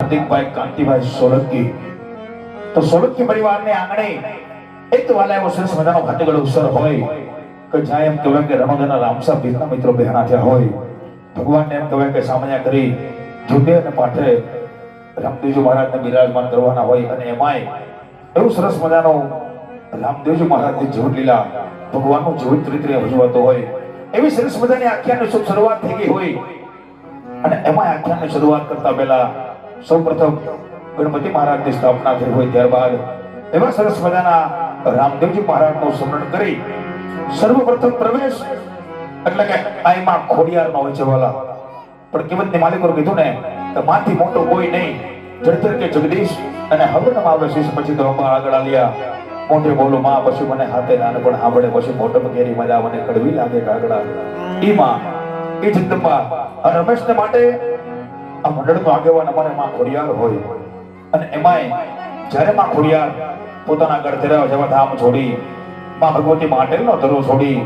હાર્દિકભાઈ કાંતિભાઈ સોલંકી તો સોલંકી પરિવારને આંગણે એક તો વાલા એવો સરસ મજાનો ભાતીગળ અવસર હોય કે જ્યાં એમ કહેવાય કે રણોદના રામસા ભીરના મિત્રો બહેના થયા હોય ભગવાનને એમ કહેવાય કે સામયા કરી જુદે અને પાઠે રામદેવજી મહારાજને બિરાજમાન કરવાના હોય અને એમાંય એવું સરસ મજાનું રામદેવજી મહારાજની જીવન લીલા ભગવાનનું જીવન ચરિત્ર ભજવાતો હોય એવી સરસ મજાની આખ્યાનની શુભ શરૂઆત થઈ ગઈ હોય અને એમાં આખ્યાનની શરૂઆત કરતા પહેલા સૌપ્રથમ ગણપતિ મહારાજની સ્થાપના થઈ હોય ત્યારબાદ એવા સરસ મજાના રામદેવજી મહારાજનું સ્મરણ કરી સર્વપ્રથમ પ્રવેશ એટલે કે આઈમાં ખોડિયારનો હોય છે વાલા પણ કિંમતની માલિકો કીધું ને કે માથી મોટો કોઈ નહીં જડતર કે જગદીશ અને હવનમાં આવે શીશ પછી તો અંબા આગળ આલ્યા મોઢે બોલું માં પછી મને હાથે નાન પણ સાંભળે પછી મોટો ઘેરી મજા મને કડવી લાગે કાગડા ઈ માં ઈ જગદંબા આ રમેશને માટે આ મંડળનો આગેવાન અમારે માં ખોડિયાર હોય અને એમાંય જ્યારે માં ખોડિયાર પોતાના ગઢ જેવા ધામ છોડી માં ભગવતી માટેલનો ધરો છોડી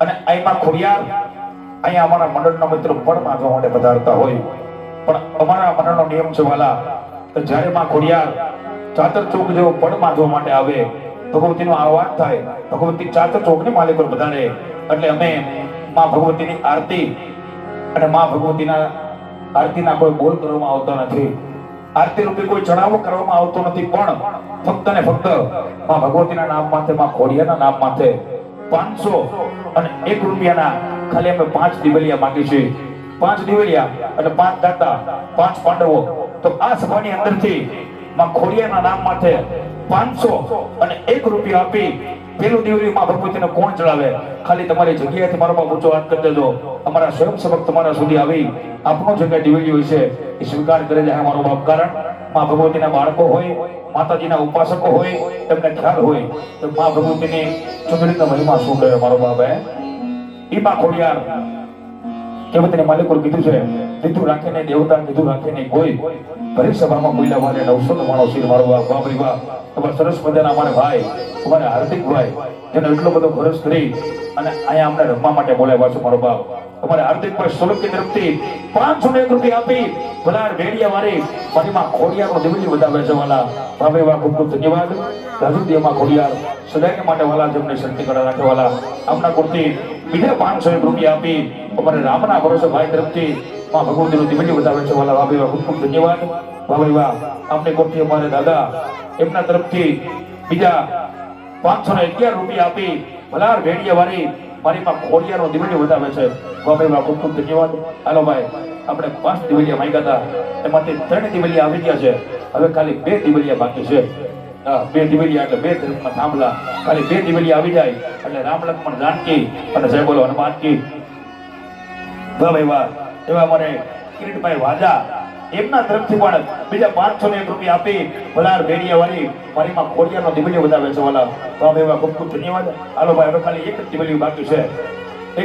અને આઈમાં ખોડિયાર અહીંયા અમારા મંડળનો મિત્રો પણ માંગવા માટે પધારતા હોય પણ અમારા મંડળનો નિયમ છે વાલા કે જ્યારે માં ખોડિયાર ચાતર ચોક જેવો પણ માંગવા માટે આવે ભગવતીનો આહવાન થાય ભગવતી ચાતર ચોકની માલિક પર પધારે એટલે અમે માં ભગવતીની આરતી અને માં ભગવતીના આરતીના કોઈ બોલ કરવામાં આવતો નથી આરતી રૂપે કોઈ ચડાવો કરવામાં આવતો નથી પણ ફક્ત ને ફક્ત માં ભગવતીના નામ માથે માં ખોડિયાના નામ માથે 500 અને 1 રૂપિયાના ખાલી અમે 5 દિવેલિયા માંગી છે 5 દિવેલિયા અને 5 દાતા 5 પાંડવો તો આ સભાની અંદરથી માં ખોડિયાના નામ માથે 500 અને 1 રૂપિયા આપી પેલું દિવેલિયું માં ભગવતીને કોણ ચડાવે ખાલી તમારી જગ્યાએથી મારો બાપ ઊંચો હાથ કરી દેજો અમારા સ્વયંસેવક તમારા સુધી આવી આપનો જે કઈ દિવેલિયું છે એ સ્વીકાર કરે છે મારો બાપ કારણ માં ભગવતીના બાળકો હોય માતાજીના ઉપાસકો હોય એમને ખ્યાલ હોય તો માં ભગવતીની ચુંદડીનો મહિમા શું કહે મારો બાપ ઈ માં ખોડિયાર કેવતને માલિકો કીધું છે દીધું રાખીને દેવતા કીધું રાખીને કોઈ ભરી સભામાં બોલ્યા વાલે 900 માણો શીર મારો બાપ બાપરી બાપ તમારા સરસ મજાના અમારે ભાઈ અમારે હાર્દિકભાઈ જેને એટલો બધો ખર્ચ કરી અને અહીંયા અમને રમવા માટે બોલાવ્યા છો મારો બાપ અમારે હાર્દિકભાઈ સોલંકી તરફથી 501 રૂપિયા આપી ભલાર ભેડિયા વાળી મારીમાં ખોડિયારનો દિવેલી વધાવે છે વાલા ભાવે વા ખૂબ ખૂબ ધન્યવાદ રાજુદેવમાં ખોડિયાર સદાય માટે વાલા જેમને શક્તિ કરા રાખે વાલા આપના કુર્તી બીજા 501 રૂપિયા આપી અમારે રામના ભરોસે ભાઈ તરફથી માં ભગવતીનો દિવેલી વધાવે છે વાલા ભાવે વા ખૂબ ખૂબ ધન્યવાદ ભાવે વા આપને કુર્તી અમારે દાદા એમના તરફથી બીજા 511 રૂપિયા આપી ભલાર ભેડિયા વાળી મારીમાં ખોડિયારનો દિવેલી વધાવે છે ભાઈ ખૂબ ખૂબ ધન્યવાદ હાલો ભાઈ આપણે 5 દિવેલિયા માંગ્યા હતા એમાંથી 3 દિવેલિયા આવી ગયા છે હવે ખાલી 2 દિવેલિયા બાકી છે 2 દિવેલિયા એટલે 2 તરફના થાંભલા ખાલી 2 દિવેલિયા આવી જાય એટલે રામ લક્ષ્મણ જાનકી અને જય બોલો હનુમાન કી ભાઈ વાહ એવા અમારે કિરીટભાઈ વાજા એમના તરફથી પણ બીજા 501 રૂપિયા આપી ભલાર ભેડિયા વાળી મારીમાં ખોડિયારનો દિવેલી વધાવે છે વાલા ભાઈ વાહ ખૂબ ખૂબ ધન્યવાદ હાલો ભાઈ હવે ખાલી 1 દિવેલિયું બાકી છે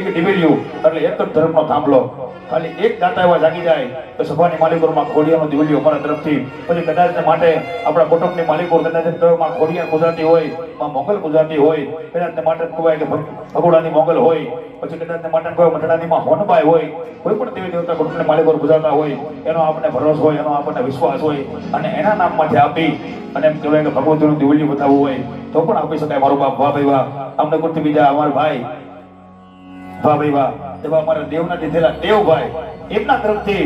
1 દિવેલિયું એટલે 1 જ ધર્મનો થાંભલો ખાલી 1 દાતા એવા જાગી જાય તો સભાની માલિકોમાં ખોડિયારનો દિવેલિયો અમારા તરફથી પછી કદાચ માટે આપણા કુટુંબની માલિકો કદાચ માં ખોડિયાર ગુજરાતી હોય માં મોગલ ગુજરાતી હોય કદાચ માટે કહેવાય કે ભગોડાની મોગલ હોય પછી કદાચ માટે કહેવાય મઠડાનીમાં હોનબાઈ હોય કોઈ પણ દેવી દેવતા કુટુંબની માલિકો ગુજરાતા હોય એનો આપણને ભરોસો હોય એનો આપણને વિશ્વાસ હોય અને એના નામમાંથી આપી અને એમ કહેવાય કે ભગવતીનું દિવેલિયું બતાવવું હોય તો પણ આપી શકાય મારો બાપ વાહ ભાઈ વાહ અમને કુર્તી બીજા અમારા ભાઈ વાહ ભાઈ વાહ એવા અમારા દેવના દીધેલા દેવભાઈ એમના તરફથી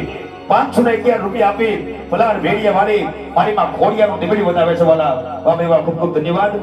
511 રૂપિયા આપી ભલાર ભેડિયા વાળી મારીમાં ખોડિયારનો દિવેલી વધાવે છે વાલા વાહ ભાઈ વાહ ખૂબ ખૂબ ધન્યવાદ